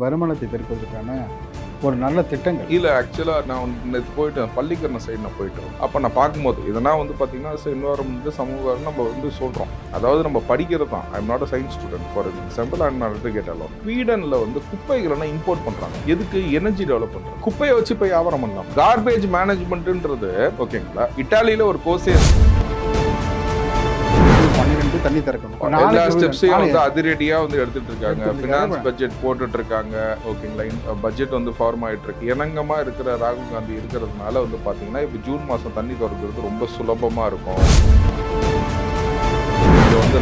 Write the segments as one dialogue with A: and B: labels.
A: வருமானத்தை பெருக்குவதற்கான ஒரு நல்ல திட்டங்கள்
B: இல்லை ஆக்சுவலாக நான் நேற்று போயிட்டேன் பள்ளிக்கரணை சைடு நான் போயிட்டேன். அப்போ நான் பார்க்கும்போது இதெல்லாம் பார்த்தீங்கன்னா என்வாரன்மெண்ட் சமூகம் நம்ம சொல்கிறோம். அதாவது நம்ம படிக்கிறது தான். I am not a science student. For example நான் கேட்டாலும் ஸ்வீடனில் குப்பைகளை இம்போர்ட் பண்ணுறாங்க. எதுக்கு? எனர்ஜி டெவலப் பண்ணுறாங்க. குப்பையை வச்சு போய் வியாபாரம் பண்ணலாம். கார்பேஜ் மேனேஜ்மெண்ட்ன்றது ஓகேங்களா. இட்டாலியில் ஒரு கோர்ஸே
A: தண்ணி திறக்கணும்.
B: எல்லா ஸ்டெப்ஸையும் அதிரடியா எடுத்துட்டு இருக்காங்க. ஃபினான்ஸ் பட்ஜெட் போட்டுட்டு இருக்காங்க. ஓகேங்களா. பட்ஜெட் ஃபார்ம் ஆயிட்டு இருக்கு. இணங்கமா இருக்கிற ராகுல் காந்தி இருக்கிறதுனால பாத்தீங்கன்னா இப்ப ஜூன் மாசம் தண்ணி திறக்கிறது ரொம்ப சுலபமா இருக்கும்.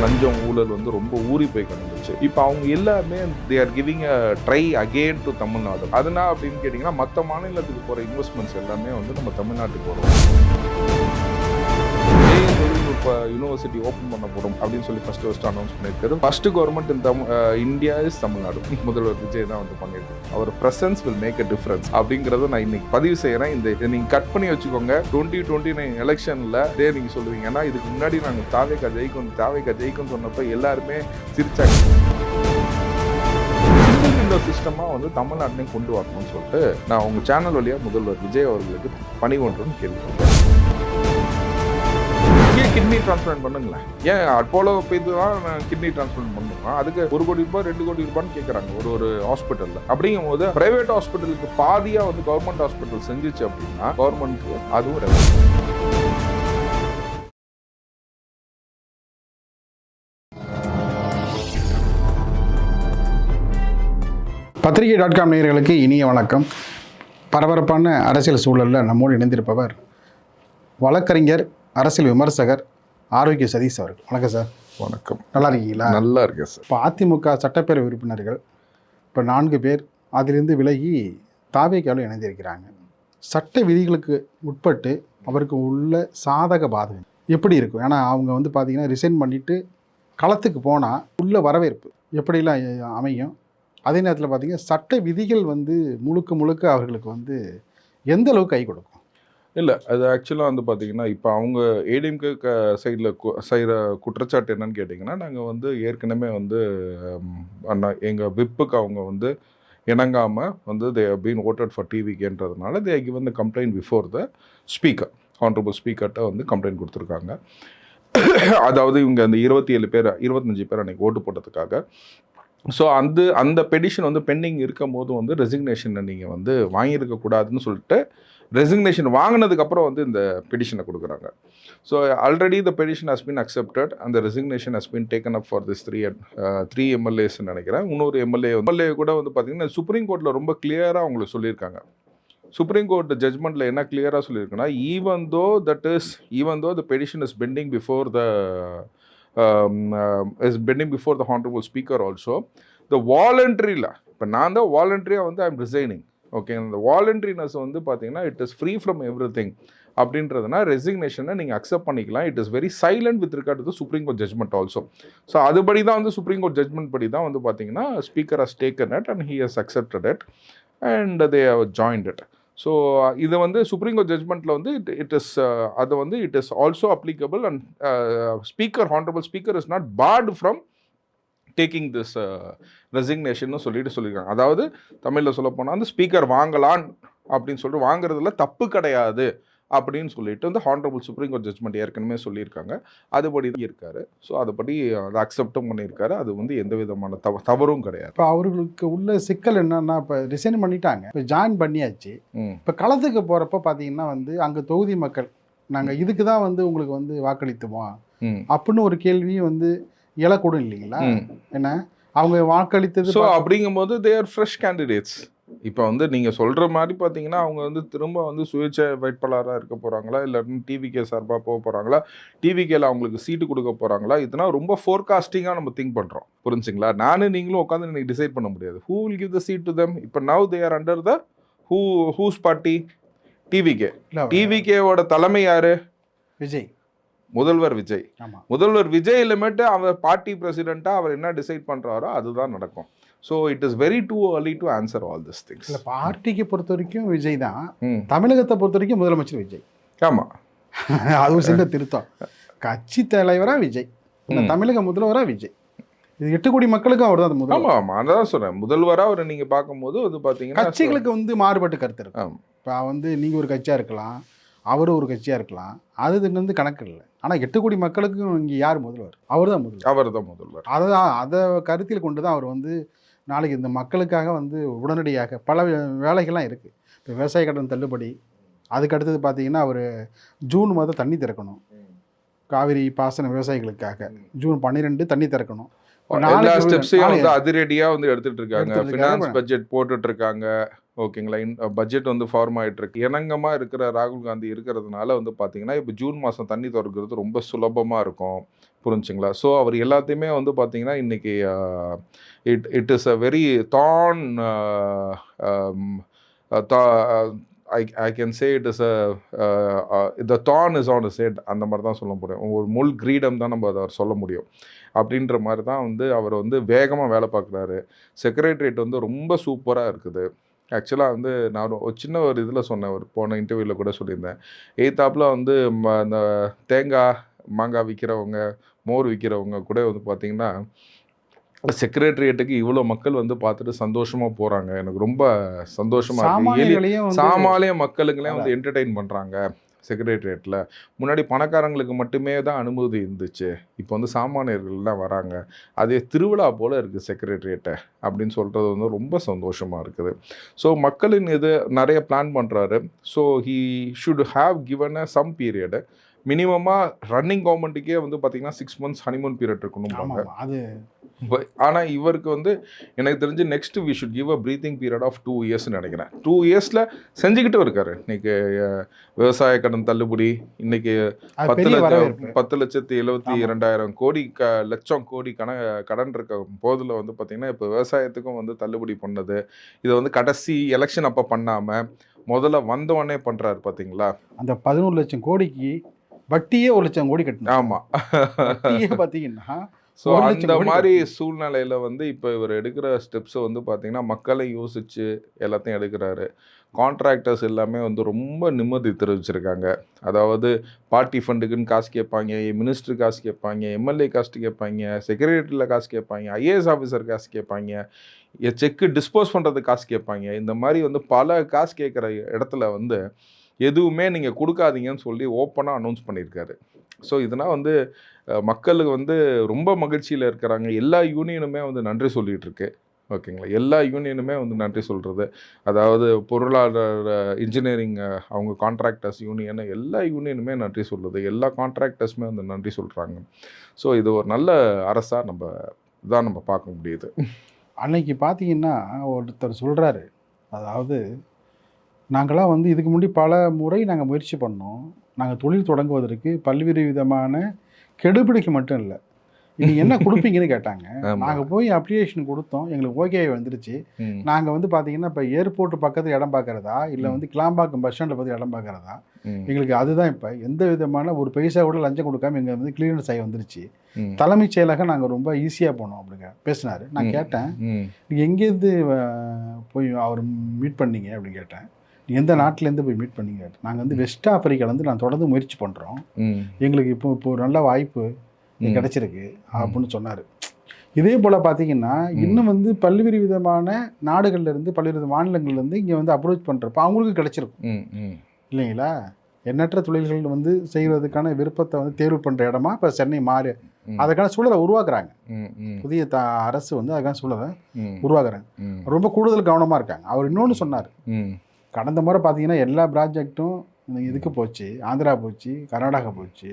B: லஞ்சம் ஊழல் ரொம்ப ஊறி போய் கிடந்துச்சு. இப்போ அவங்க எல்லாமே they are giving a try again to Tamil Nadu. அதனால அப்படின்னு கேட்டிங்கன்னா மற்ற மாநிலத்துக்கு போகிற இன்வெஸ்ட்மெண்ட்ஸ் எல்லாமே நம்ம தமிழ்நாட்டுக்கு வரும். யூனிவர்சிட்டி ஓப்பன் பண்ண போறோம் அப்படின்னு சொல்லி ஃபர்ஸ்ட் அனௌன்ஸ் பண்ணியிருக்காரு. First government in India is Tamil Nadu. முதல்வர் விஜய் தான் பண்ணியிருக்காரு. அவர் presence will make a difference அப்படிங்கறத நான் இன்னைக்கு பதிவு செய்யறேன். இந்த நீங்க கட் பண்ணி வச்சுக்கோங்க. 2029 எலெக்ஷன்ல நீங்க சொல்லுவீங்க. ஏன்னா இதுக்கு முன்னாடி நாங்கள் தாவேகா ஜெயிக்கும் சொன்னப்ப எல்லாருமே சிரிச்சாங்க. இந்த சிஸ்டமா தமிழ்நாட்டிலையும் கொண்டு வரணும்னு சொல்லிட்டு நான் உங்க சேனல் வழியா முதல்வர் விஜய் அவர்களுக்கு பணிகொண்டுன்னு கேள்விப்பட்டேன். கிட்னி டிரான்ஸ்பிளான்ட் பண்ணுங்களேன். ஏன் அப்போலோ போய்த்து தான் கிட்னி டிரான்ஸ்பிளான்ட் பண்ணுறோம். அதுக்கு 1 கோடி ரூபாய் 2 கோடி ரூபான்னு கேட்குறாங்க ஒரு ஹாஸ்பிட்டலில். அப்படிங்கும் போது பிரைவேட் ஹாஸ்பிட்டலுக்கு பாதியாக கவர்மெண்ட் ஹாஸ்பிட்டல் செஞ்சிச்சு அப்படின்னா கவர்மெண்ட்க்கு அதுவும்
A: பத்திரிகை.com நேயர்களுக்கு இனிய வணக்கம். பரபரப்பான அரசியல் சூழலில் நம்மோடு இணைந்திருப்பவர் வழக்கறிஞர், அரசியல் விமர்சகர் ஆரோக்கிய சதீஷ் அவர்கள். வணக்கம் சார்.
B: வணக்கம்.
A: நல்லா இருக்கீங்களா?
B: நல்லா இருக்கேன் சார்.
A: இப்போ அதிமுக சட்டப்பேரவை உறுப்பினர்கள் இப்போ 4 பேர் அதிலிருந்து விலகி தாவேகாவில் இணைந்திருக்கிறாங்க. சட்ட விதிகளுக்கு உட்பட்டு அவருக்கு உள்ள சாதக பாதகம் எப்படி இருக்கும்? ஏன்னா அவங்க பார்த்தீங்கன்னா ரிசைன் பண்ணிவிட்டு களத்துக்கு போனால் உள்ள வரவேற்பு எப்படிலாம் அமையும்? அதே நேரத்தில் பார்த்தீங்கன்னா சட்ட விதிகள் முழுக்க அவர்களுக்கு எந்த அளவுக்கு கை கொடுக்கும்?
B: இல்லை, அது ஆக்சுவலாக பார்த்தீங்கன்னா இப்போ அவங்க ஏடிஎம்கே சைடில் செய்கிற குற்றச்சாட்டு என்னன்னு கேட்டிங்கன்னா, நாங்கள் ஏற்கனவே எங்கள் விப்புக்கு அவங்க இணங்காமல் they have been voted for டிவிக்கேன்றதுனால they have given the complaint before the speaker. Honourable ஸ்பீக்கர்கிட்ட கம்ப்ளைண்ட் கொடுத்துருக்காங்க. அதாவது இவங்க அந்த 25 பேர் அன்றைக்கி ஓட்டு போட்டதுக்காக. ஸோ அந்த பெடிஷன் பெண்டிங் இருக்கும் போது ரெசிக்னேஷனை நீங்கள் வாங்கியிருக்கக்கூடாதுன்னு சொல்லிட்டு ரெசிக்னேஷன் வாங்கினதுக்கப்புறம் இந்த பெடிஷனை கொடுக்குறாங்க. So already the petition has been accepted. அந்த resignation has been taken up for this 3 எம்எல்ஏஸ்ன்னு நினைக்கிறேன். இன்னொரு எம்எல்ஏ கூட பார்த்தீங்கன்னா சுப்ரீம் கோர்ட்டில் ரொம்ப கிளியராக அவங்களுக்கு சொல்லியிருக்காங்க. சுப்ரீம் கோர்ட் ஜட்ஜ்மெண்ட்டில் என்ன கிளியராக சொல்லியிருக்குன்னா, even though the petition is pending before the honourable speaker also the வாலண்ட்ரியில் இப்போ நான் தான் வாலண்ட்ரியாக ஐம் ரிசைனிங். ஓகே, இந்த வாலண்ட்ரினஸ் பார்த்தீங்கன்னா it is free from everything அப்படின்றதுனா ரெசிக்னேஷனை நீங்கள் அக்செப்ட் பண்ணிக்கலாம். It is very silent with regard to supreme court judgement also. So அதுபடி தான் சுப்ரீம் கோர்ட் ஜட்ஜ்மெண்ட் படி தான் பார்த்தீங்கன்னா speaker has taken it and he has accepted it and they have joined it. So இது supreme court ஜட்ஜ்மெண்ட்டில் it is அது it is also applicable and speaker honourable speaker is not barred from taking this resignation சொல்லியிருக்காங்க. அதாவது தமிழில் சொல்ல போனால் speaker வாங்கலான் அப்படின்னு சொல்லிட்டு வாங்குறதுல தப்பு கிடையாது அப்படின்னு சொல்லிட்டு ஹானரபிள் சுப்ரீம் கோர்ட் ஜட்ஜ்மெண்ட் ஏற்கனவே சொல்லியிருக்காங்க. அதுபடி தான் இருக்காரு. ஸோ அதுபடி அதை அக்செப்டும் பண்ணியிருக்காரு. அது எந்த விதமான தவறும் கிடையாது.
A: இப்போ அவர்களுக்கு உள்ள சிக்கல் என்னன்னா, இப்போ ரிசைன் பண்ணிட்டாங்க, இப்போ ஜாயின் பண்ணியாச்சு. இப்போ களத்துக்கு போகிறப்ப பார்த்தீங்கன்னா அங்கே தொகுதி மக்கள் நாங்கள் இதுக்கு தான் உங்களுக்கு வாக்களித்துவோம் அப்படின்னு ஒரு கேள்வியும் எழக்கூடும் இல்லைங்களா? என்ன அவங்க வாக்களித்தது.
B: ஸோ அப்படிங்கும்போது தே ஆர் ஃப்ரெஷ் கேண்டிடேட்ஸ். இப்போ நீங்கள் சொல்கிற மாதிரி பார்த்தீங்கன்னா அவங்க திரும்ப சுயேட்சை வேட்பாளராக இருக்க போகிறாங்களா, இல்லை டிவிகே சார்பாக போக போகிறாங்களா, டிவிகேல அவங்களுக்கு சீட்டு கொடுக்க போகிறாங்களா, இதெல்லாம் ரொம்ப ஃபோர்காஸ்டிங்காக நம்ம திங்க் பண்ணுறோம். புரிஞ்சுங்களா? நீங்களும் உட்காந்து இன்னைக்கு டிசைட் பண்ண முடியாது. Who will give the seat to them. இப்போ now they are under the whose party? TVK. டிவிகேவோட தலைமை யாரு?
A: விஜய்.
B: முதல்வர் விஜய். முதல்வர் விஜய் இல்லமேட்டு அவர் பார்ட்டி பிரசிடென்ட்டாக அவர் என்ன டிசைட் பண்ணுறாரோ அதுதான் நடக்கும். So it is very too early to answer all this things.
A: இல்லை, பார்ட்டிக்கு பொறுத்த வரைக்கும் விஜய் தான். தமிழகத்தை பொறுத்த வரைக்கும் முதலமைச்சர் விஜய்.
B: ஆமாம்,
A: அது ஒரு சின்ன திருத்தம். கட்சி தலைவராக விஜய், தமிழக முதல்வராக விஜய். இது 8 கோடி மக்களுக்கும் அவர் தான் அது முதல்வர்.
B: ஆமாம் ஆமாம் அதான் சொல்கிறேன். முதல்வராக அவரை நீங்கள் பார்க்கும்போது வந்து பார்த்தீங்கன்னா
A: கட்சிகளுக்கு வந்து மாறுபட்ட கருத்து இருக்கு.
B: ஆமாம்.
A: இப்போ வந்து நீங்கள் ஒரு கட்சியாக இருக்கலாம், அவர் ஒரு கட்சியாக இருக்கலாம், அது வந்து கணக்கு இல்லை. ஆனால் 8 கோடி மக்களுக்கும் இங்கே யார் முதல்வர்? அவர் தான் முதல்வர்.
B: அவர் தான் முதல்வர்.
A: அதை கருத்தில் கொண்டு தான் அவர் வந்து நாளைக்கு இந்த மக்களுக்காக வந்து உடனடியாக பல வேலைகள்லாம் இருக்குது. இப்போ விவசாய கடன் தள்ளுபடி, அதுக்கு அடுத்தது பார்த்தீங்கன்னா அவர் ஜூன் மாதம் தண்ணி திறக்கணும், காவிரி பாசன விவசாயிகளுக்காக ஜூன் 12 தண்ணி திறக்கணும்.
B: எல்லா ஸ்டெப்ஸையும் வந்து அதிரடியாக வந்து எடுத்துகிட்டு இருக்காங்க. ஃபினான்ஸ் பட்ஜெட் போட்டுட்டு இருக்காங்க. ஓகேங்களா, பட்ஜெட் வந்து ஃபார்ம் ஆகிட்டு இருக்கு. இணங்கமாக இருக்கிற ராகுல் காந்தி இருக்கிறதுனால வந்து பார்த்தீங்கன்னா இப்போ ஜூன் மாதம் தண்ணி திறக்கிறது ரொம்ப சுலபமாக இருக்கும். புரிஞ்சுங்களா? ஸோ அவர் எல்லாத்தையுமே வந்து பார்த்தீங்கன்னா இன்றைக்கி இட் இஸ் அ வெரி தான் I can say it is the தான் இஸ் ஆன் இஸ் ஹெட். அந்த மாதிரி தான் சொல்ல முடியும். ஒரு முள் கிரீடம் தான் நம்ம அதை சொல்ல முடியும். அப்படின்ற மாதிரி தான் வந்து அவர் வந்து வேகமாக வேலை பார்க்குறாரு. செக்ரட்டரியேட் வந்து ரொம்ப சூப்பராக இருக்குது. ஆக்சுவலாக வந்து நான் ஒரு சின்ன ஒரு இதில் சொன்னேன், ஒரு போன இன்டர்வியூவில் கூட சொல்லியிருந்தேன். எய்த்தாப்பில் வந்து இந்த தேங்காய் மாங்காய் விற்கிறவங்க, மோர் விற்கிறவங்க கூட வந்து பார்த்திங்கன்னா செக்ரட்டரியேட்டுக்கு இவ்வளோ மக்கள் வந்து பார்த்துட்டு சந்தோஷமாக போகிறாங்க. எனக்கு ரொம்ப சந்தோஷமாக இருக்குது. சாமானிய மக்களுங்களே வந்து என்டர்டெயின் பண்ணுறாங்க செக்ரட்டரியேட்டில். முன்னாடி பணக்காரங்களுக்கு மட்டுமே தான் அனுமதி இருந்துச்சு. இப்போ வந்து சாமானியர்கள்லாம் வராங்க. அதே திருவிழா போல் இருக்குது செக்ரட்டரியேட்டை அப்படின்னு சொல்கிறது வந்து ரொம்ப சந்தோஷமாக இருக்குது. ஸோ மக்களின் இது நிறைய பிளான் பண்ணுறாரு. So he should have given a some period. மினிமமாக ரன்னிங் கவர்மெண்ட்டுக்கே வந்து பார்த்திங்கன்னா 6 months ஹனிமூன் பீரியட் இருக்கணும்.
A: அது
B: ஆனால் இவருக்கு வந்து எனக்கு தெரிஞ்சு next we should give a breathing period of 2 yearsன்னு நினைக்கிறேன். 2 yearsல செஞ்சுக்கிட்டு இருக்காரு. இன்றைக்கி விவசாய கடன் தள்ளுபடி, இன்றைக்கி 10,72,200 கோடி லட்சம் கோடி கடன் இருக்க போதில் வந்து பார்த்திங்கன்னா இப்போ விவசாயத்துக்கும் வந்து தள்ளுபடி பண்ணது. இதை வந்து கடைசி எலெக்ஷன் அப்போ பண்ணாமல் முதல்ல வந்தவொடனே பண்ணுறாரு பார்த்தீங்களா?
A: அந்த 11 லட்சம் கோடிக்கு வட்டியே 1 லட்சம் கோடி கட்டணும்.
B: ஆமாம்.
A: பார்த்தீங்கன்னா
B: ஸோ அந்த மாதிரி சூழ்நிலையில் வந்து இப்போ இவர் எடுக்கிற ஸ்டெப்ஸை வந்து பார்த்திங்கன்னா மக்களை யோசித்து எல்லாத்தையும் எடுக்கிறாரு. கான்ட்ராக்டர்ஸ் எல்லாமே வந்து ரொம்ப நிம்மதி தெரிவிச்சிருக்காங்க. அதாவது பார்ட்டி ஃபண்டுக்குன்னு காசு கேட்பாங்க, மினிஸ்டர் காசு கேட்பாங்க, எம்எல்ஏ காசு கேட்பாங்க, செக்ரட்டரியில் காசு கேட்பாங்க, ஐஏஎஸ் ஆஃபீஸர் காசு கேட்பாங்க, செக்கு டிஸ்போஸ் பண்ணுறதுக்கு காசு கேட்பாங்க. இந்த மாதிரி வந்து பல காசு கேட்குற இடத்துல வந்து எதுவுமே நீங்கள் கொடுக்காதீங்கன்னு சொல்லி ஓப்பனாக அனௌன்ஸ் பண்ணியிருக்காரு. ஸோ இதனால் வந்து மக்களுக்கு வந்து ரொம்ப மகிழ்ச்சியில் இருக்கிறாங்க. எல்லா யூனியனுமே வந்து நன்றி சொல்லிகிட்டு இருக்கு. ஓகேங்களா, எல்லா யூனியனுமே வந்து நன்றி சொல்கிறது. அதாவது பொருளாதார இன்ஜினியரிங் அவங்க கான்ட்ராக்டர்ஸ் யூனியன் எல்லா யூனியனுமே நன்றி சொல்லுது. எல்லா கான்ட்ராக்டர்ஸுமே வந்து நன்றி சொல்கிறாங்க. ஸோ இது ஒரு நல்ல அரசாக நம்ம பார்க்க முடியுது.
A: அன்னைக்கு பார்த்தீங்கன்னா ஒருத்தர் சொல்கிறாரு, அதாவது நாங்களாம் வந்து இதுக்கு முன்னாடி பல முறை நாங்கள் முயற்சி பண்ணோம். நாங்கள் தொழில் தொடங்குவதற்கு பல்வேறு விதமான கெடுபிடிக்கு மட்டும் இல்லை, நீங்கள் என்ன கொடுப்பீங்கன்னு கேட்டாங்க. நாங்கள் போய் அப்ளிகேஷன் கொடுத்தோம், எங்களுக்கு ஓகே வந்துருச்சு. நாங்கள் வந்து பார்த்தீங்கன்னா இப்போ ஏர்போர்ட் பக்கத்தில் இடம் பார்க்குறதா இல்லை வந்து கிளாம்பாக்கம் பஸ் ஸ்டாண்டில் பற்றி இடம் பார்க்குறதா, எங்களுக்கு அதுதான் இப்போ எந்த விதமான ஒரு பைசா கூட லஞ்சம் கொடுக்காம எங்கள் வந்து கிளியரன்ஸ் ஆகி வந்துருச்சு. தலைமைச் செயலாக நாங்கள் ரொம்ப ஈஸியாக போனோம் அப்படிங்க பேசினார். நான் கேட்டேன், நீங்கள் எங்கேருந்து போய் அவர் மீட் பண்ணீங்க அப்படின்னு கேட்டேன். எந்த நாட்டிலேருந்து போய் மீட் பண்ணீங்க? நாங்கள் வந்து வெஸ்ட் ஆப்பிரிக்காலேருந்து நான் தொடர்ந்து முயற்சி பண்ணுறோம், எங்களுக்கு இப்போ ஒரு நல்ல வாய்ப்பு கிடைச்சிருக்கு அப்படின்னு சொன்னார். இதே போல் பார்த்தீங்கன்னா இன்னும் வந்து பல்வேறு விதமான நாடுகள்லேருந்து பல்வேறு மாநிலங்கள்லேருந்து இங்கே வந்து அப்ரோச் பண்ணுறப்ப அவங்களுக்கு கிடைச்சிருக்கும் இல்லைங்களா? எண்ணற்ற தொழில்கள் வந்து செய்வதற்கான விருப்பத்தை வந்து தேர்வு பண்ணுற இடமா இப்போ சென்னை மாறி அதுக்கான சூழலை உருவாக்குறாங்க. புதிய அரசு வந்து அதுக்கான சூழலை உருவாக்குறாங்க. ரொம்ப கூடுதல் கவனமாக இருக்காங்க. அவர் இன்னொன்று சொன்னார், கடந்த முறை பார்த்தீங்கன்னா எல்லா ப்ராஜெக்டும் இதுக்கு போச்சு, ஆந்திரா போச்சு, கர்நாடகா போச்சு.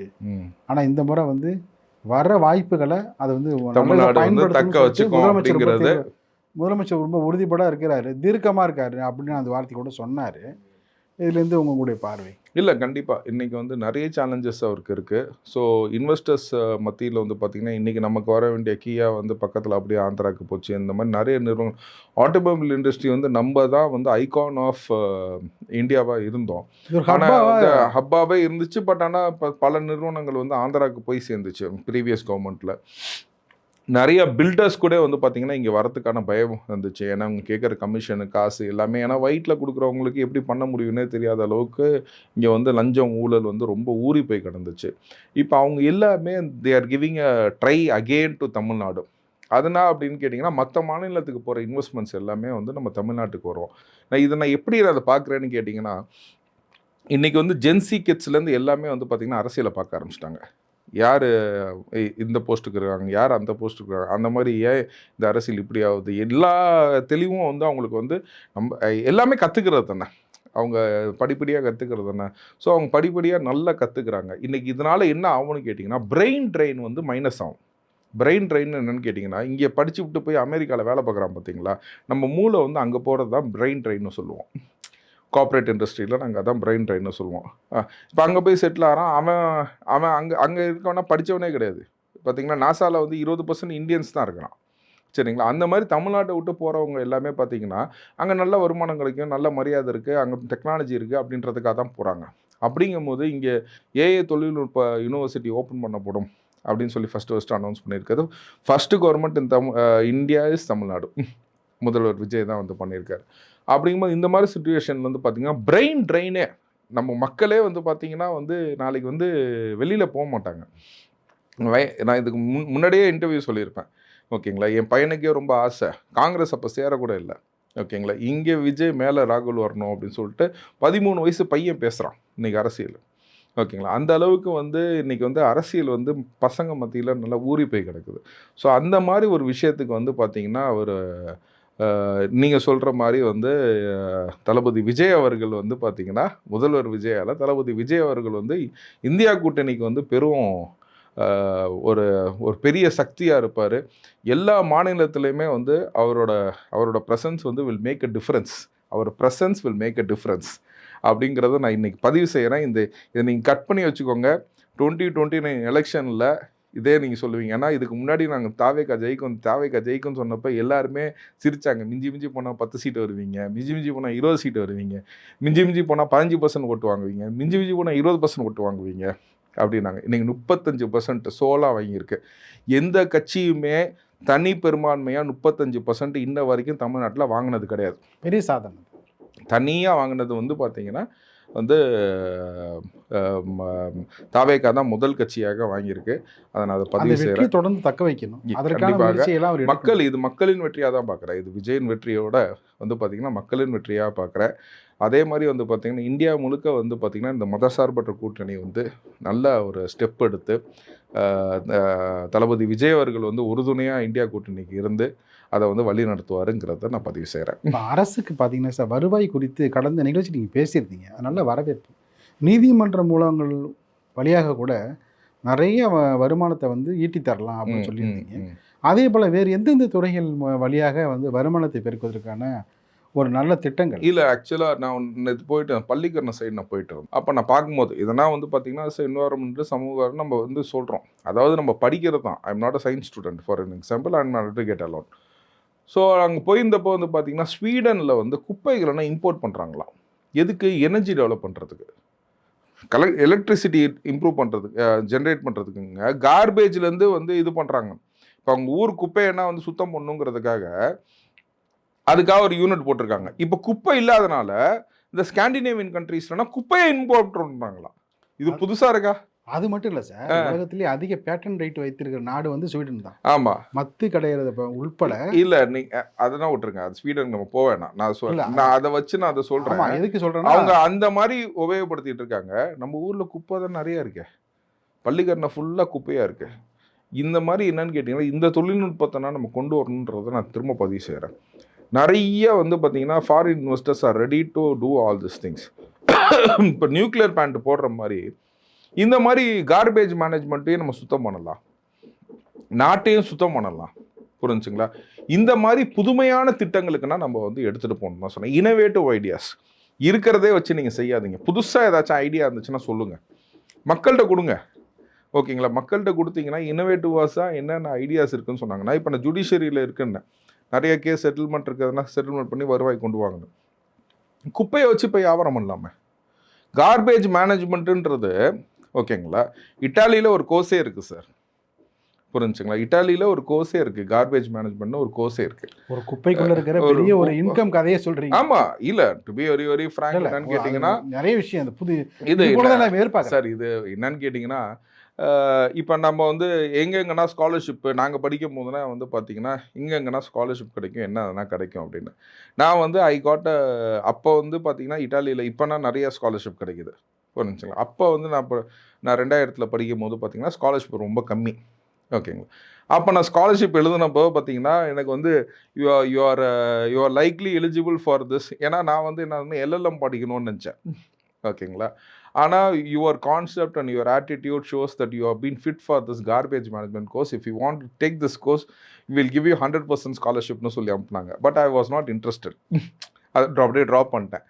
A: ஆனால் இந்த முறை வந்து வர வாய்ப்புகளை அதை வந்து முதலமைச்சர் ரொம்ப உறுதிப்படாக இருக்கிறாரு, தீர்க்கமாக இருக்காரு அப்படின்னு அந்த வார்த்தை கூட சொன்னார். இதுலேருந்து உங்களுடைய பார்வை?
B: இல்லை, கண்டிப்பாக இன்றைக்கி வந்து நிறைய சேலஞ்சஸ் அவருக்கு இருக்குது. ஸோ இன்வெஸ்டர்ஸ் மத்தியில் வந்து பார்த்திங்கன்னா இன்றைக்கி நமக்கு வர வேண்டிய கியா வந்து பக்கத்தில் அப்படியே ஆந்திராவுக்கு போச்சு. இந்த மாதிரி நிறைய நிறுவனம் ஆட்டோமொபைல் இண்டஸ்ட்ரி வந்து நம்ம தான் வந்து ஐகான் ஆஃப் இந்தியாவாக இருந்தோம். ஆனால் வந்து ஹப்பாவே இருந்துச்சு. பட் ஆனால் இப்போ பல நிறுவனங்கள் வந்து ஆந்திராவுக்கு போய் சேர்ந்துச்சு ப்ரீவியஸ் கவர்மெண்ட்டில். நிறைய பில்டர்ஸ் கூட வந்து பார்த்திங்கன்னா இங்கே வரத்துக்கான பயம் வந்துச்சு. ஏன்னா அவங்க கேட்குற கமிஷனு காசு எல்லாமே, ஏன்னா வயிற்றில் கொடுக்குறவங்களுக்கு எப்படி பண்ண முடியும்னே தெரியாத அளவுக்கு இங்கே வந்து லஞ்சம் ஊழல் வந்து ரொம்ப ஊறி போய் கிடந்துச்சு. இப்போ அவங்க எல்லாமே they are giving a try again to Tamil Nadu. அதனா அப்படின்னு கேட்டிங்கன்னா மற்ற மாநிலத்துக்கு போகிற இன்வெஸ்ட்மெண்ட்ஸ் எல்லாமே வந்து நம்ம தமிழ்நாட்டுக்கு வரும். நான் எப்படி அதை பார்க்குறேன்னு கேட்டிங்கன்னா, இன்றைக்கி வந்து ஜென்சி கிட்ஸ்லேருந்து எல்லாமே வந்து பார்த்திங்கன்னா அரசியலை பார்க்க ஆரம்பிச்சிட்டாங்க. யார் இந்த போஸ்ட்டுக்கு இருக்காங்க, யார் அந்த போஸ்ட்டுக்கு இருக்காங்க, அந்த மாதிரி ஏன் இந்த அரசியல் இப்படி ஆகுது, எல்லா தெளிவும் வந்து அவங்களுக்கு வந்து நம்ம எல்லாமே கற்றுக்கிறது தானே, அவங்க படிப்படியாக கற்றுக்கிறது தானே. ஸோ அவங்க படிப்படியாக நல்லா கற்றுக்குறாங்க. இன்றைக்கி இதனால் என்ன ஆகும்னு கேட்டிங்கன்னா, பிரெயின் ட்ரெயின் வந்து மைனஸ் ஆகும். பிரெயின் ட்ரெயின் என்னென்னு கேட்டிங்கன்னா, இங்கே படித்து விட்டு போய் அமெரிக்காவில் வேலை பார்க்குறான் பார்த்தீங்களா, நம்ம மூளை வந்து அங்கே போகிறது தான் பிரெயின் ட்ரெயின்னு சொல்லுவோம். கார்ப்பரேட் இண்டஸ்ட்ரியில் நாங்கள் அதான் பிரெயின் ட்ரெயின்னு சொல்லுவோம். இப்போ அங்கே போய் செட்டில் ஆகிறான், அவன் அங்கே இருக்கவனா படித்தவனே கிடையாது. பார்த்தீங்கன்னா நாசாவில் வந்து 20% இந்தியன்ஸ் தான் இருக்கிறான். சரிங்களா? அந்த மாதிரி தமிழ்நாட்டை விட்டு போகிறவங்க எல்லாமே பார்த்தீங்கன்னா, அங்கே நல்ல வருமானம் கிடைக்கும், நல்ல மரியாதை இருக்குது, அங்கே டெக்னாலஜி இருக்குது அப்படின்றதுக்காக தான் போகிறாங்க. அப்படிங்கும்போது இங்கே ஏஐ தொழில்நுட்ப யூனிவர்சிட்டி ஓப்பன் பண்ணப்படும் அப்படின்னு சொல்லி ஃபஸ்ட்டு அனௌன்ஸ் பண்ணியிருக்காரு. First government India is Tamil Nadu. முதல்வர் விஜய் தான் வந்து பண்ணியிருக்காரு. அப்படிங்கும்போது இந்த மாதிரி சுச்சுவேஷன் வந்து பார்த்திங்கன்னா பிரெயின் ட்ரெயினே நம்ம மக்களே வந்து பார்த்திங்கன்னா வந்து நாளைக்கு வந்து வெளியில் போக மாட்டாங்க. நான் இதுக்கு முன்னாடியே இன்டர்வியூ சொல்லியிருப்பேன். ஓகேங்களா? என் பையனுக்கே ரொம்ப ஆசை, காங்கிரஸ் அப்போ சேரக்கூட இல்லை. ஓகேங்களா? இங்கே விஜய் மேலே ராகுல் வரணும் அப்படின்னு சொல்லிட்டு 13 வயசு பையன் பேசுகிறான் இன்றைக்கி அரசியல். ஓகேங்களா? அந்த அளவுக்கு வந்து இன்றைக்கி வந்து அரசியல் வந்து பசங்க மத்தியில் நல்லா ஊறி போய் கிடக்குது. ஸோ அந்த மாதிரி ஒரு விஷயத்துக்கு வந்து பார்த்திங்கன்னா ஒரு நீங்கள் சொல்கிற மாதிரி வந்து தளபதி விஜய் அவர்கள் வந்து பார்த்திங்கன்னா முதல்வர் விஜயால் தளபதி விஜய் அவர்கள் வந்து இந்தியா கூட்டணிக்கு வந்து பெரும் ஒரு பெரிய சக்தியாக இருப்பார். எல்லா மாநிலத்திலையுமே வந்து அவரோட ப்ரெசன்ஸ் வந்து வில் மேக் அ டிஃப்ரென்ஸ். அவர் presence will make a difference அப்படிங்கிறத நான் இன்றைக்கி பதிவு செய்கிறேன். இதை நீங்கள் கட் பண்ணி வச்சுக்கோங்க. 2029 எலெக்ஷனில் இதே நீங்கள் சொல்லுவீங்க. ஏன்னா இதுக்கு முன்னாடி நாங்கள் தாவேகா ஜெயிக்கும்னு சொன்னப்போ எல்லாருமே சிரித்தாங்க. மிஞ்சி போனால் 10 சீட்டு வருவீங்க, மிஞ்சி போனால் 20 சீட்டு வருவீங்க, மிஞ்சி போனால் 15% ஓட்டு வாங்குவீங்க, மிஞ்சி போனால் 20% ஓட்டு வாங்குவீங்க அப்படின்னாங்க. இன்றைக்கி 35% சோலாக வாங்கியிருக்கு. எந்த கட்சியுமே தனி பெரும்பான்மையாக 35% இன்ன வரைக்கும் தமிழ்நாட்டில் வாங்கினது கிடையாது.
A: பெரிய சாதனை.
B: தனியாக வாங்கினது வந்து பார்த்திங்கன்னா வந்து தாவேகா தான் முதல் கட்சியாக வாங்கியிருக்கு. அதை நான் அதை பதிவு செய்கிறேன்.
A: தொடர்ந்து தக்க வைக்கணும்.
B: கண்டிப்பாக இது மக்களின் வெற்றியாக தான் பார்க்குறேன். இது விஜயின் வெற்றியோட வந்து பார்த்திங்கன்னா மக்களின் வெற்றியாக பார்க்குறேன். அதே மாதிரி வந்து பார்த்திங்கன்னா இந்தியா முழுக்க வந்து பார்த்திங்கன்னா இந்த மதசார்பற்ற கூட்டணி வந்து நல்ல ஒரு ஸ்டெப் எடுத்து தளபதி விஜய் அவர்கள் வந்து உறுதுணையாக இந்தியா கூட்டணிக்கு இருந்து அதை வந்து வழி நடத்துவாருங்கிறத நான் பதிவு செய்கிறேன்.
A: இப்போ அரசுக்கு பார்த்தீங்கன்னா சார், வருவாய் குறித்து கடந்த நிகழ்ச்சி நீங்கள் பேசியிருந்தீங்க. அதனால வரவேற்பு. நீதிமன்ற மூலங்கள் வழியாக கூட நிறைய வருமானத்தை வந்து ஈட்டி தரலாம் அப்படின்னு சொல்லியிருந்தீங்க. அதே போல் வேறு எந்தெந்த துறைகள் வழியாக வந்து வருமானத்தை பெருக்குவதற்கான ஒரு நல்ல திட்டங்கள்
B: இல்லை? ஆக்சுவலாக நான் நேற்று போயிட்டு பள்ளிக்கரணை சைடு நான் போயிட்டு இருந்தேன். அப்போ நான் பார்க்கும்போது இதெல்லாம் வந்து பார்த்திங்கன்னா என்வாரன்மெண்ட்டு சமூகம் நம்ம வந்து சொல்கிறோம். அதாவது நம்ம படிக்கிறது தான். I am not a science student for an example. I am not to get alone. So அங்கே போயிருந்தப்போ வந்து பார்த்திங்கன்னா ஸ்வீடனில் வந்து குப்பைகளெல்லாம் இம்போர்ட் பண்ணுறாங்களாம். எதுக்கு? எனர்ஜி டெவலப் பண்ணுறதுக்கு, எலக்ட்ரிசிட்டி இம்ப்ரூவ் பண்ணுறதுக்கு, ஜென்ரேட் பண்ணுறதுக்குங்க. கார்பேஜ்லேருந்து வந்து இது பண்ணுறாங்க. இப்போ அவங்க ஊர் குப்பையெல்லாம் வந்து சுத்தம் பண்ணுங்கிறதுக்காக அதுக்காக ஒரு யூனிட் போட்டிருக்காங்க. இப்போ குப்பை இல்லாதனால இந்த ஸ்காண்டினேவியன் கண்ட்ரீஸ்லாம் குப்பையை இம்போர்ட் பண்ணுறாங்களாம். இது புதுசாக இருக்கா?
A: அது மட்டும் இல்லை சார், உலகத்திலேயே அதிக பேட்டன் ரைட் வைத்திருக்கிற நாடு வந்து ஸ்வீடன் தான்.
B: ஆமாம்,
A: மத்து கிடையாது உள்பட.
B: இல்லை நீங்கள் அதெல்லாம் விட்டுருங்க, அது ஸ்வீடன் நம்ம போக வேணாம். நான் அதை வச்சு நான் அதை சொல்கிறேன்.
A: எதுக்கு சொல்கிறேன்னா
B: அவங்க அந்த மாதிரி உபயோகப்படுத்திட்டு இருக்காங்க. நம்ம ஊரில் குப்பை தான் நிறையா இருக்கு. பள்ளிக்கரணை ஃபுல்லாக குப்பையாக இருக்கு. இந்த மாதிரி என்னன்னு கேட்டிங்கன்னா இந்த தொழில்நுட்பத்தை நம்ம கொண்டு வரணுன்றதை நான் திரும்ப பதிவு செய்கிறேன். நிறைய வந்து பார்த்திங்கன்னா foreign investors are ready to do all this things. இப்போ நியூக்ளியர் பிளான்ட் போடுற மாதிரி இந்த மாதிரி கார்பேஜ் மேனேஜ்மெண்ட்டையும் நம்ம சுத்தம் பண்ணலாம், நாட்டையும் சுத்தம் பண்ணலாம். புரிஞ்சுங்களா? இந்த மாதிரி புதுமையான திட்டங்களுக்குன்னா நம்ம வந்து எடுத்துகிட்டு போகணும் தான் சொன்னேன். இனோவேட்டிவ் ஐடியாஸ் இருக்கிறதே வச்சு நீங்கள் செய்யாதீங்க. புதுசாக ஏதாச்சும் ஐடியா இருந்துச்சுன்னா சொல்லுங்கள், மக்கள்கிட்ட கொடுங்க. ஓகேங்களா? மக்கள்கிட்ட கொடுத்தீங்கன்னா இனோவேட்டிவாஸாக என்னென்ன ஐடியாஸ் இருக்குதுன்னு சொன்னாங்கன்னா, இப்போ நான் ஜுடிஷியரியில் இருக்குன்னு நிறைய கேஸ் செட்டில்மெண்ட் இருக்கிறதுனா செட்டில்மெண்ட் பண்ணி வருவாய் கொண்டு வாங்கணும். குப்பையை வச்சு இப்போ வியாபாரம் பண்ணலாமே. கார்பேஜ் மேனேஜ்மெண்ட்டுன்றது ஓகேங்களா, இட்டாலியில் ஒரு கோர்ஸே இருக்குது சார். புரிஞ்சுங்களா? இட்டாலியில் ஒரு கோர்ஸே இருக்குது, கார்பேஜ் மேனேஜ்மெண்ட்னு ஒரு கோர்ஸே இருக்குது.
A: ஒரு குப்பைக்குள்ள இருக்கிற பெரிய ஒரு இன்கம் கதையை சொல்கிறீங்க.
B: ஆமாம், இல்லை to be very very frank என்னன்னு கேட்டிங்கன்னா
A: நிறைய விஷயம் அந்த புது
B: இது
A: வேறுபாடு
B: சார். இது என்னன்னு கேட்டிங்கன்னா இப்போ நம்ம வந்து எங்கெங்கன்னா ஸ்காலர்ஷிப்பு நாங்கள் படிக்கும் போதுனா வந்து பார்த்தீங்கன்னா எங்கெங்கன்னா ஸ்காலர்ஷிப் கிடைக்கும் என்ன அதனா கிடைக்கும் அப்படின்னு நான் வந்து ஐ காட் அப்போ வந்து பார்த்தீங்கன்னா இட்டாலியில் இப்போனா நிறைய ஸ்காலர்ஷிப் கிடைக்குது புரிஞ்சுங்களா. அப்போ வந்து நான் 2000 படிக்கும் போது பார்த்தீங்கன்னா ஸ்காலர்ஷிப் ரொம்ப கம்மி. ஓகேங்களா. அப்போ நான் ஸ்காலர்ஷிப் எழுதுனப்போ பார்த்தீங்கன்னா எனக்கு வந்து you are likely eligible for this. ஏன்னா நான் வந்து என்ன எல்எல்எம் படிக்கணும்னு நினச்சேன். ஓகேங்களா. ஆனால் your concept and your attitude shows that you have been fit for this garbage management course. If you want to take this course will give you 100% ஸ்காலர்ஷிப்னு சொல்லி அனுப்புனாங்க. But I was not interested. அது அப்படியே drop பண்ணிட்டேன்.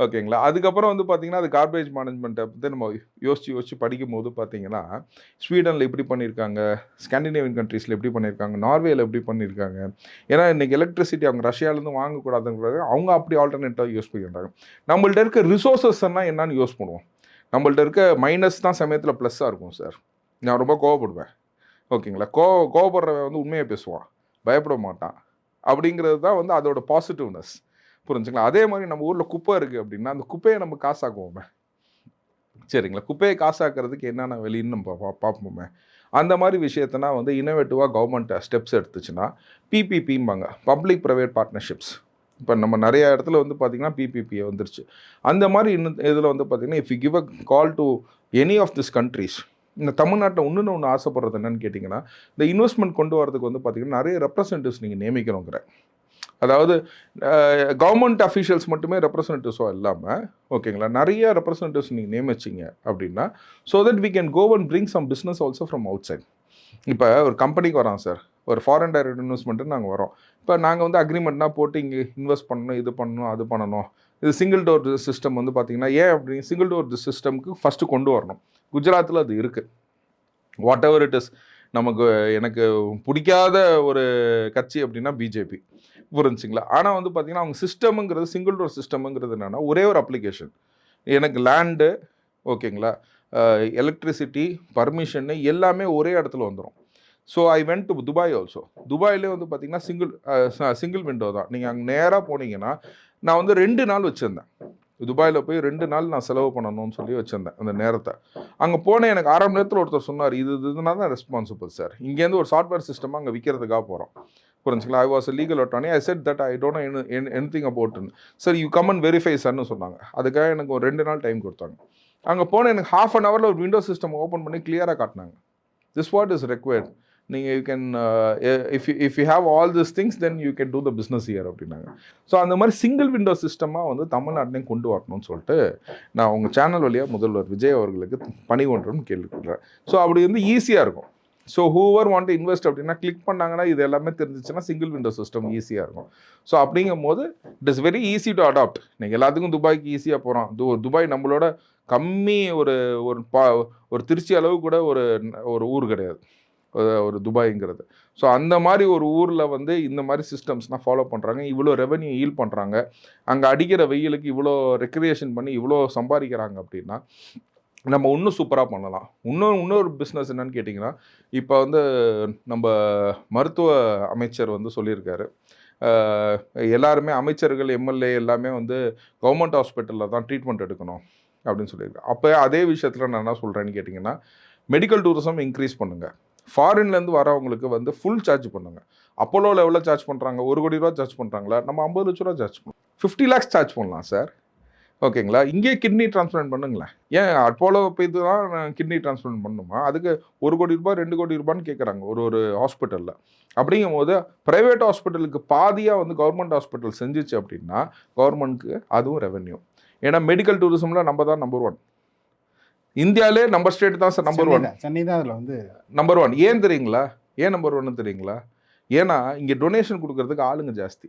B: ஓகேங்களா. அதுக்கப்புறம் வந்து பார்த்தீங்கன்னா அது கார்பேஜ் மேனேஜ்மெண்ட்டை பற்றி நம்ம யோசித்து படிக்கும் போது பார்த்தீங்கன்னா ஸ்வீடனில் எப்படி பண்ணியிருக்காங்க, ஸ்காண்டினேவியன் கண்ட்ரீஸில் எப்படி பண்ணியிருக்காங்க, நார்வேயில் எப்படி பண்ணியிருக்காங்க. ஏன்னா இன்றைக்கி எலக்ட்ரிசிட்டி அவங்க ரஷ்யாவிலேருந்து வாங்கக்கூடாதுங்கிறது அவங்க அப்படி ஆல்டர்னேட்டாக யூஸ் பண்ணிடுறாங்க. நம்மள்ட்ட இருக்க ரிசோர்ஸஸ்னால் என்னன்னு யூஸ் பண்ணுவோம். நம்மள்ட்ட இருக்க மைனஸ் தான் சமயத்தில் ப்ளஸ்ஸாக இருக்கும் சார். நான் ரொம்ப கோவப்படுவேன். ஓகேங்களா. கோவப்படுறவன் வந்து உண்மையை பேசுவான், பயப்பட மாட்டான். அப்படிங்கிறது தான் வந்து அதோட பாசிட்டிவ்னஸ். புரிஞ்சுங்களா. அதே மாதிரி நம்ம ஊரில் குப்பை இருக்குது அப்படின்னா அந்த குப்பையை நம்ம காசாக்குவோமே. சரிங்களா. குப்பையை காசாக்கிறதுக்கு என்னென்ன வெளின்னு நம்ம பார்ப்போமே. அந்த மாதிரி விஷயத்தனா வந்து இன்னோவேட்டிவாக கவர்மெண்ட் ஸ்டெப்ஸ் எடுத்துச்சுன்னா பிபிபிம்பாங்க, பப்ளிக் ப்ரைவேட் பார்ட்னர்ஷிப்ஸ். இப்போ நம்ம நிறைய இடத்துல வந்து பார்த்திங்கன்னா பிபிபியை வந்துருச்சு. அந்த மாதிரி இதில் வந்து பார்த்திங்கன்னா if you give a call to any of this countries. இந்த தமிழ்நாட்டில் ஒன்று ஆசைப்படுறது என்னன்னு கேட்டிங்கன்னா இந்த இன்வெஸ்ட்மெண்ட் கொண்டு வரதுக்கு வந்து பார்த்திங்கன்னா நிறைய ரெப்ரசன்டேட்டிவ்ஸ் நீங்கள் நியமிக்கணுங்கிற. அதாவது கவர்மெண்ட் அஃபீஷியல்ஸ் மட்டுமே ரெப்ரசன்டேட்டிவ்ஸாக இல்லாமல் ஓகேங்களா நிறைய ரெப்ரசன்டேட்டிவ்ஸ் நீங்கள் நியமிச்சிங்க அப்படின்னா so that we can go and bring some business also from outside. இப்போ ஒரு கம்பெனிக்கு வரோம் சார், ஒரு ஃபாரின் டைரக்ட் இன்வெஸ்ட்மெண்ட்டு நாங்கள் வரோம். இப்போ நாங்கள் வந்து அக்ரிமெண்ட்னா போட்டு இங்கே இன்வெஸ்ட் பண்ணணும், இது பண்ணணும், அது பண்ணணும். இது சிங்கிள் டோர் சிஸ்டம் வந்து பார்த்திங்கன்னா ஏன் அப்படி சிங்கிள் டோர் சிஸ்டம்க்கு ஃபஸ்ட்டு கொண்டு வரணும். குஜராத்தில் அது இருக்குது. What ever it is. எனக்கு பிடிக்காத ஒரு கட்சி அப்படின்னா பிஜேபி. புரிஞ்சுங்களா. ஆனால் வந்து பார்த்திங்கன்னா அவங்க சிஸ்டமுங்கிறது சிங்கிள் டோர் சிஸ்டமுங்கிறது என்னென்னா ஒரே ஒரு அப்ளிகேஷன். எனக்கு லேண்டு ஓகேங்களா, எலக்ட்ரிசிட்டி, பர்மிஷன்னு எல்லாமே ஒரே இடத்துல வந்துடும். So I went to Dubai also. துபாயிலே வந்து பார்த்திங்கன்னா சிங்கிள் விண்டோ தான். நீங்கள் அங்கே நேராக போனீங்கன்னா நான் வந்து 2 நாள் வச்சுருந்தேன். துபாயில் போய் 2 நாள் நான் செலவு பண்ணணும்னு சொல்லி வச்சுருந்தேன் அந்த நேரத்தை. அங்கே போனேன். எனக்கு 1/2 மணி நேரத்தில் ஒருத்தர் சொன்னார், இதுனா தான் ரெஸ்பான்சிபிள் சார். இங்கேருந்து ஒரு சாஃப்ட்வேர் சிஸ்டமாக அங்கே விற்கிறதுக்காக போகிறோம். புரிஞ்சுங்களா. I was a legal attorney. I set that I don't know anything about it. Sir you come and verify சார்னு சொன்னாங்க. அதுக்காக எனக்கு ஒரு 2 நாள் டைம் கொடுத்தாங்க. அங்கே போனால் எனக்கு 1/2 hour ஒரு விண்டோ சிஸ்டம் ஓப்பன் பண்ணி கிளியராக காட்டினாங்க. This what is required. நீங்கள் you can if you have all this things then you can do the business here அப்படின்னாங்க. ஸோ அந்த மாதிரி சிங்கிள் விண்டோ சிஸ்டமாக வந்து தமிழ்நாட்டிலையும் கொண்டு வரணும்னு சொல்லிட்டு நான் உங்கள் சேனல் வழியாக முதல்வர் விஜய் அவர்களுக்கு பணிகொன்றோம்னு கேள்விப்படுறேன். ஸோ அப்படி வந்து ஈஸியாக இருக்கும். So whoever want to invest அப்படின்னா கிளிக் பண்ணாங்கன்னா இது எல்லாமே தெரிஞ்சிச்சுன்னா சிங்கிள் விண்டோ சிஸ்டம் ஈஸியாக இருக்கும். ஸோ அப்படிங்கும் போது it is very easy to adapt. நீங்கள் எல்லாத்துக்கும் துபாய்க்கு ஈஸியாக போகிறோம். துபாய் நம்மளோட கம்மி ஒரு திருச்சி அளவு கூட ஒரு ஊர் கிடையாது ஒரு துபாய்ங்கிறது. ஸோ அந்த மாதிரி ஒரு ஊரில் வந்து இந்த மாதிரி சிஸ்டம்ஸ்னால் ஃபாலோ பண்ணுறாங்க. இவ்வளோ ரெவன்யூ ஈல் பண்ணுறாங்க. அங்கே அடிக்கிற வெயிலுக்கு இவ்வளோ ரெக்ரியேஷன் பண்ணி இவ்வளோ சம்பாதிக்கிறாங்க அப்படின்னா நம்ம இன்னும் சூப்பராக பண்ணலாம். இன்னொரு பிஸ்னஸ் என்னன்னு கேட்டிங்கன்னா இப்போ வந்து நம்ம மருத்துவ அமைச்சர் வந்து சொல்லியிருக்காரு, எல்லாருமே அமைச்சர்கள் எம்எல்ஏ எல்லாமே வந்து கவர்மெண்ட் ஹாஸ்பிட்டலில் தான் ட்ரீட்மெண்ட் எடுக்கணும் அப்படின்னு சொல்லியிருக்காரு. அப்போ அதே விஷயத்தில் நான் என்ன சொல்கிறேன்னு கேட்டிங்கன்னா மெடிக்கல் டூரிசம் இன்க்ரீஸ் பண்ணுங்கள். ஃபாரின்லேருந்து வரவங்களுக்கு வந்து ஃபுல் சார்ஜ் பண்ணுங்கள். அப்போலோவில் எவ்வளோ சார்ஜ் பண்ணுறாங்க? 1 கோடி ரூபா சார்ஜ் பண்ணுறாங்களா? நம்ம 50 லட்ச ரூபா சார்ஜ் பண்ணுவோம். 50 lakhs சார்ஜ் பண்ணலாம் சார். ஓகேங்களா. இங்கே கிட்னி டிரான்ஸ்பிளான்ட் பண்ணுங்களேன். ஏன் அப்போலோ போய் தான் கிட்னி டிரான்ஸ்பிளான்ட் பண்ணணுமா? அதுக்கு 1 கோடி ரூபாய் 2 கோடி ரூபான்னு கேட்குறாங்க ஒரு ஹாஸ்பிட்டலில். அப்படிங்கும் போது ப்ரைவேட் ஹாஸ்பிட்டலுக்கு பாதியாக வந்து கவர்மெண்ட் ஹாஸ்பிட்டல் செஞ்சிச்சு அப்படின்னா கவர்மெண்ட்டுக்கு அதுவும் ரெவென்யூ. ஏன்னா மெடிக்கல் டூரிசமில் நம்ம தான் நம்பர் 1. இந்தியாவிலே நம்ம ஸ்டேட் தான் சார் நம்பர் 1.
A: சென்னை தான் அதில் வந்து
B: நம்பர் 1. ஏன் தெரியுங்களா? ஏன் நம்பர் 1 தெரியுங்களா? ஏன்னா இங்கே டொனேஷன் கொடுக்கறதுக்கு ஆளுங்க ஜாஸ்தி.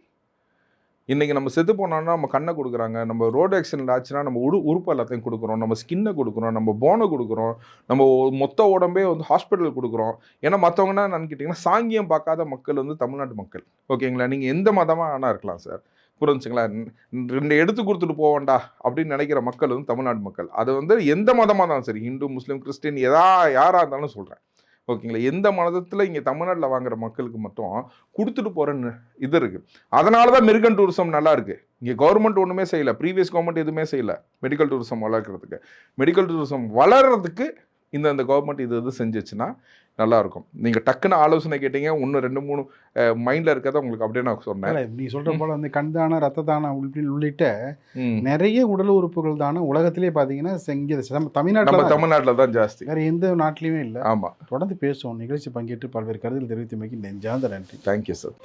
B: இன்றைக்கி நம்ம செத்து போனோம்னா நம்ம கண்ணை கொடுக்குறாங்க, நம்ம ரோடு ஆக்சிடென்ட் ஆச்சுன்னா நம்ம உறுப்பு எல்லாத்தையும் கொடுக்குறோம், நம்ம ஸ்கின்னை கொடுக்குறோம், நம்ம போனை கொடுக்குறோம், நம்ம மொத்த உடம்பே வந்து ஹாஸ்பிட்டல் கொடுக்குறோம். ஏன்னா மற்றவங்கன்னா என்னன்னு கேட்டிங்கன்னா சாங்கியம் பார்க்காத மக்கள் வந்து தமிழ்நாட்டு மக்கள். ஓகேங்களா. நீங்கள் எந்த மதமாக ஆனால் இருக்கலாம் சார். புரிஞ்சுங்களா. 2 எடுத்து கொடுத்துட்டு போவேண்டா அப்படின்னு நினைக்கிற மக்கள் வந்து தமிழ்நாட்டு மக்கள். அது வந்து எந்த மதமாக தான் சரி, ஹிந்து, முஸ்லீம், கிறிஸ்டின் யாராக இருந்தாலும் சொல்கிறேன். ஓகேங்களா. எந்த மதத்தில் இங்கே தமிழ்நாட்டில் வாங்குற மக்களுக்கு மட்டும் கொடுத்துட்டு போகிறேன்னு இது இருக்குது. அதனால தான் மெடிக்கல் டூரிசம் நல்லா இருக்குது. இங்கே கவர்மெண்ட் ஒன்றுமே செய்யலை, ப்ரீவியஸ் கவர்மெண்ட் எதுவுமே செய்யலை மெடிக்கல் டூரிசம் வளர்க்குறதுக்கு. மெடிக்கல் டூரிசம் வளர்கிறதுக்கு இந்த கவர்மெண்ட் இது செஞ்சுச்சுன்னா நல்லாயிருக்கும். நீங்கள் டக்குன்னு ஆலோசனை கேட்டீங்க, இன்னும் 2-3 மைண்டில் இருக்கிறத உங்களுக்கு அப்படியே நான் சொன்னேன்.
A: நீ சொல்கிற போல் வந்து கண் தானம், ரத்த தானம் உள்ளிட்ட
B: ம்.
A: நிறைய உடல் உறுப்புகள் தானம் உலகத்திலே பார்த்தீங்கன்னா இங்கே
B: நம்ம
A: தமிழ்நாட்டில்
B: தமிழ்நாட்டில் தான் ஜாஸ்தி.
A: வேறு எந்த நாட்டிலையுமே இல்லை.
B: ஆமாம்.
A: தொடர்ந்து பேசுவோம். நிகழ்ச்சி பங்கேற்று பல்வேறு கருத்துகள் தெரிவித்தமைக்கு நெஞ்சார்ந்த நன்றி.
B: Thank you sir.